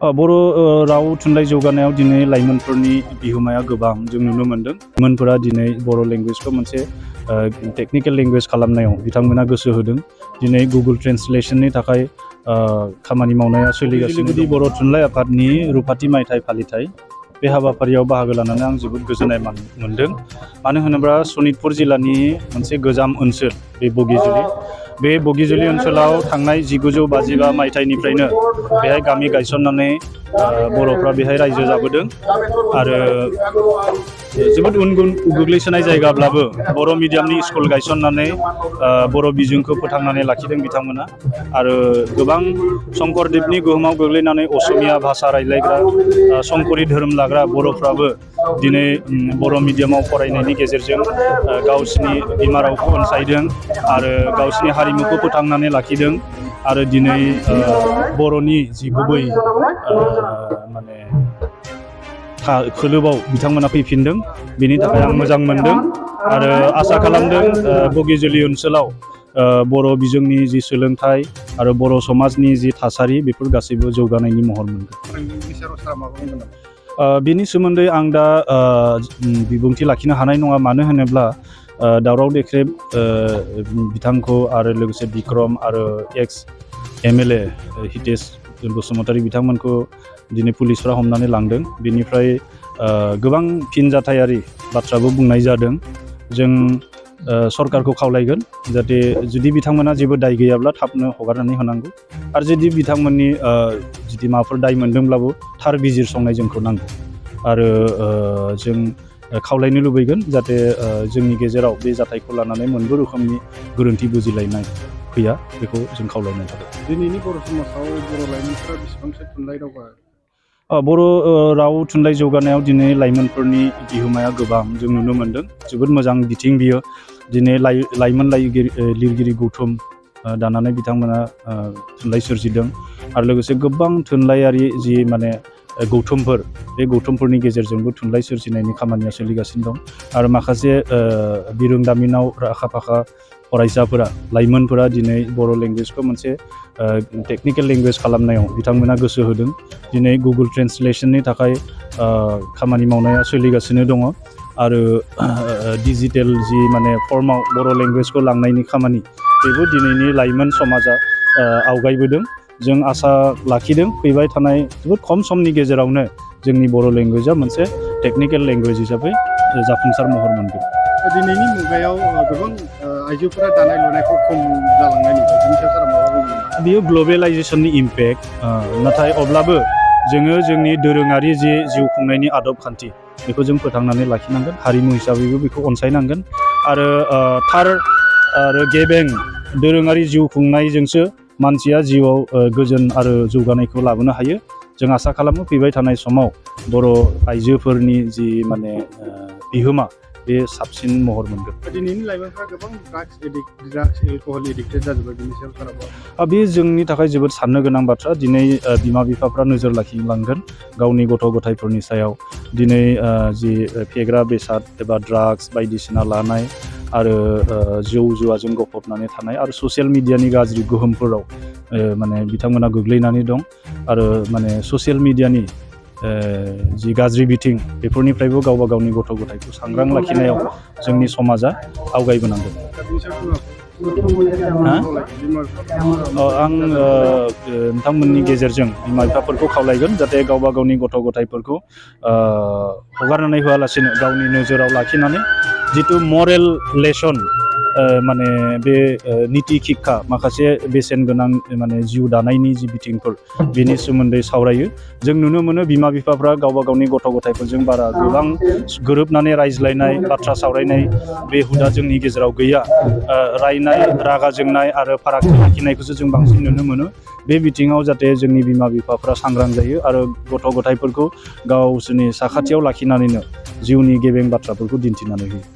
बर' राव थुनलाइ जौगानायाव दिनै लाइमोनफोरनि बिहोमाया गोबां जों नुनो मोन्दों। लाइमोनफोरा दिनै बर' लेंगुवेजखौ मोनसे टेक्निकेल लेंगुवेज खालामनायाव बिथांमोना गोसो होदों। दिनै गुगल ट्रेन्सलेसननि थाखाय खामानि मावनाया सोलिगासिनो दं। बर' थुनलाइ आफादनि रुपाथि मायथाइ फालिथाय बे हाबाफारियाव बाहागो लानानै आं जोबोद गोजोननाय मोन्दों। मानो होनोब्ला सनितपुर जिल्लानि मोनसे गोजाम ओनसोल बे बगिजुलि ओनसोलाव थांनाय 1952 मायथाइनिफ्रायनो बेहाय गामि गायसननानै बर'फ्रा बेहाय रायजो जाबोदों आरो जोबोद उन गोग्लैसोनाय जायगाब्लाबो बर' मिडियामनि स्कुल गायसननानै बर' बिजोंखौ फोथांनानै लाखिदों बिथांमोना। आरो गोबां शंकरदेबनि गोहोमाव गोग्लैनानै असमिया भाषा रायज्लायग्रा संकरि धोरोम लाग्रा बर'फ्राबो दिनै बर' मिडियामाव फरायनायनि गेजेरजों गावसिनि बिमा रावखौ अनसायदों आरो गावसिनि हारिमुखौ फोथांनानै लाखिदों। आरो दिनै बर'नि जि गुबै माने खोलोबाव बिथांमोना फैफिनदों। बेनि थाखाय आं मोजां मोनदों आरो आसा खालामदों बगिजुलि ओनसोलाव बर' बिजोंनि जि सोलोंथाइ आरो बर' समाजनि जि थासारि बेफोर गासैबो जौगानायनि महर मोनगोन। बिनि सोमोन्दै आं दा बिबुंथि लाखिनो हानाय नङा। मानो होनोब्ला दावराव देख्रेब बिथांखौ आरो लोगोसे बिक्रम आरो एक्स MLA हितेश बसुमतारी बिथांमोनखौ दिनै पुलिसफ्रा हमनानै लांदों। बेनिफ्राय गोबां फिनजाथायारि बाथ्राबो बुंनाय जादों। जों सरकारखौ खावलायगोन जाहाथे जुदि बिथांमोना जेबो दाय गैयाब्ला थाबनो हगारनानै होनांगौ आरो जुदि बिथांमोननि जुदि माबाफोर दाय मोनदोंब्लाबो थार बिजिरसंनाय जोंखौ नांगौ। आरो जों खावलायनो लुबैगोन जाहाथे जोंनि गेजेराव बे जाथायखौ लानानै मोनबो रोखोमनि गोरोन्थि बुजिलायनाय फैया, बेखौ जों खावलायनाय थाबाय। दिनैनि बर' समाजाव बर' लाइमोनफोरा बेसेबांसो थुनलाइ दावगा? बर' राव थुनलाइ जौगानायाव दिनै लाइमोनफोरनि बिहोमाया गोबां जों नुनो मोन्दों। जोबोद मोजां बिथिं बियो। दिनै लाइमोन लिरगिरि गौथुम दानानै बिथांमोना थुनलाइ सोरजिदों आरो लोगोसे गोबां थुनलाइयारि जि माने गौथुमफोर, बे गौथुमफोरनि गेजेरजोंबो थुनलाइ सोरजिनायनि खामानिया सोलिगासिनो दं। आरो माखासे बिरोंदामिनाव आखा फाखा फरायसाफोरा, लाइमोनफोरा दिनै बर' लेंगुवेजखौ मोनसे टेक्निकेल लेंगुवेज खालामनायाव बिथांमोना गोसो होदों। दिनै गुगल ट्रेन्सलेसननि थाखाय खामानि मावनाया सोलिगासिनो दङ आरो डिजिटेल जि माने फर्माव बर' लेंगुवेजखौ लांनायनि खामानि, बेबो दिनैनि लाइमोन समाजा आवगायबोदों। जों आसा लाखिदों फैबाय थानाय जोबोद खम समनि गेजेरावनो जोंनि बर' लेंगुवेजआ मोनसे टेक्निकेल लेंगुवेज हिसाबै जाफुंसार महर मोनगोन। दिनैनि मुगायाव गोबां आइजोफोरा दानाय लुनायखौ खम जालांनाय नुबाय। बिनि सायाव सारा माबा बुंगोन? बियो ग्लबेलाइजेसननि इम्पेक्ट, नाथाय अब्लाबो जोङो जोंनि दोरोङारि जि जिउ खुंनायनि आदब खान्थि बेखौ जों फोथांनानै लाखिनांगोन। हारिमु हिसाबैबो बेखौ अनसायनांगोन आरो थार आरो गेबें दोरोङारि जिउ खुंनायजोंसो मानसिया जिउआव गोजोन आरो जौगानायखौ लाबोनो हायो। जों आसा खालामो फैबाय थानाय समाव बर' आइजोफोरनि जि माने बिहोमा बे साबसिन महर मोनगोन। दिनैनि लाइमोनफ्रा गोबां ड्राग्स एलकहल एडिक्टेड जाजोब्बाय। बिनि सायाव सारा बे जोंनि थाखाय जोबोद साननो गोनां बाथ्रा। दिनै बिमा बिफाफ्रा नोजोर लाखिलांगोन गावनि गथ' गथायफोरनि सायाव। दिनै जि फेग्रा बेसाद एबा ड्राग्स बायदिसिना लानाय आरो जौ जुवाजों गफबनानै थानाय आरो ससियेल मिडियानि गाज्रि गोहोमफोराव माने बिथांमोना गोग्लैनानै दं। आरो माने ससियेल मिडियानि जि गाज्रि बिथिं, बेफोरनिफ्रायबो गावबा गावनि गथ' गथायखौ सांग्रां लाखिनायाव जोंनि समाजा आवगायबोनांगोन। आं नोंथांमोननि गेजेरजों बिमा बिफाफोरखौ खावलायगोन जाहाथे गावबा गावनि गथ' गथायफोरखौ हगारनानै होआलासिनो गावनि नोजोराव लाखिनानै जिथु मरेल लेसन, माने बे निति शिक्षा, माखासे बेसेन गोनां माने जिउ दानायनि जि बिथिंफोर, बेनि सोमोन्दै सावरायो। जों नुनो मोनो बिमा बिफाफ्रा गावबा गावनि गथ' गथायफोरजों बारा गोबां गोरोबनानै रायज्लायनाय, बाथ्रा सावरायनाय बे हुदा जोंनि गेजेराव गैया। रायनाय, रागा जोंनाय आरो फारागथि लाखिनायखौसो जों बांसिन नुनो मोनो। बे बिथिङाव जाहाथे जोंनि बिमा बिफाफ्रा सांग्रां जायो आरो गथ' गथायफोरखौ गावसोरनि साखाथियाव लाखिनानैनो जिउनि गेबें बाथ्राफोरखौ दिन्थिनानै होयो।